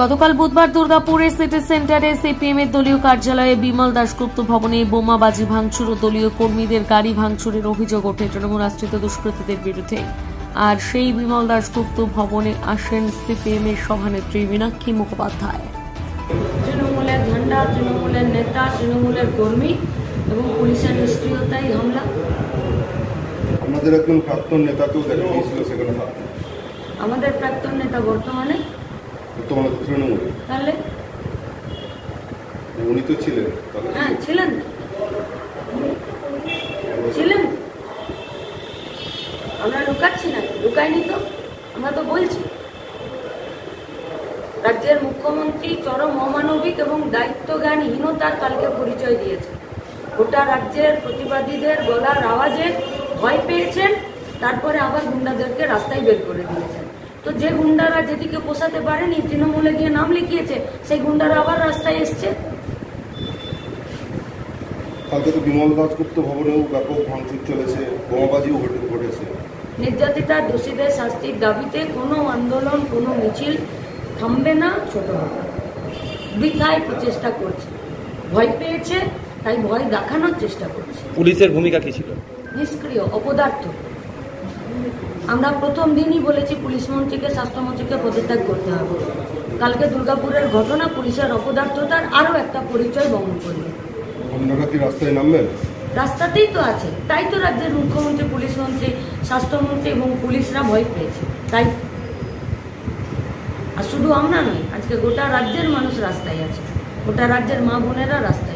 গতকাল বুধবার দুর্গাপুরের সিটি সেন্টারে সিপিএম এর দলীয় কার্যালয়ে বিমল দাশগুপ্ত ভবনে বোমাবাজি ভাঙচুর ও দলীয় কর্মীদের গাড়ি ভাঙচুরের অভিযোগ ওঠে তৃণমূল আশ্রিত দুষ্কৃতীদের বিরুদ্ধে। আর সেই বিমল দাশগুপ্ত ভবনে আসেন সিপিএম এর সভানেত্রী মীনাক্ষী মুখোপাধ্যায়। তৃণমূলের ঝান্ডা, তৃণমূলের নেতা, তৃণমূলের কর্মী এবং পুলিশের নিষ্ক্রিয়তায় হামলা। আমাদের একজন প্রাক্তন নেতাকেও দেখা গিয়েছিল সেখানে। আমাদের প্রাক্তন নেতা বর্তমানে তৃণমূলে, তাহলে উনি তো ছিলেন। হ্যাঁ ছিলেন ছিলেন আমরা লুকাচ্ছি না, লুকাইনি তো, আমরা তো বলছি। রাজ্যের মুখ্যমন্ত্রী চরম অমানবিক এবং দায়িত্বজ্ঞানহীনতার কালকে পরিচয় দিয়েছে। গোটা রাজ্যের প্রতিবাদীদের গলার আওয়াজে ভয় পেয়েছেন, তারপরে আবার গুন্ডাদেরকে রাস্তায় বের করে দিয়েছেন। তো যে গুন্ডারা যেদিকে পোষাতে পারেনি, তৃণমূলে গিয়ে নাম লিখিয়েছে, সেই গুন্ডারা আবার রাস্তায় এসছে। কালকে তো বিমল দাশগুপ্ত ভবনেও ব্যাপক ভাঙচুর চলেছে, বোমাবাজিও ঘটেছে। নির্যাতিতা দোষীদের শাস্তির দাবিতে কোনো আন্দোলন, কোনো মিছিল থামবে না, ছোট হবে। বৃথায় প্রচেষ্টা করছে, ভয় পেয়েছে তাই ভয় দেখানোর চেষ্টা করছে। পুলিশের ভূমিকা কি ছিল? নিষ্ক্রিয়, অপদার্থ। আমরা প্রথম দিনই বলেছি পুলিশ মন্ত্রীকে, স্বাস্থ্যমন্ত্রীকে পদত্যাগ করতে হবে। কালকে দুর্গাপুরের ঘটনা পুলিশের অপদার্থতার আরও একটা পরিচয় বহন করবে। আপনারা কি রাস্তায় নামবেন? রাস্তাতেই তো আছে, তাই তো রাজ্যের মুখ্যমন্ত্রী, পুলিশ মন্ত্রী, স্বাস্থ্যমন্ত্রী এবং পুলিশরা ভয় পেয়েছে। তাই আর শুধু আমরা নই, আজকে গোটা রাজ্যের মানুষ রাস্তায় আছে, গোটা রাজ্যের মা বোনেরা রাস্তায়।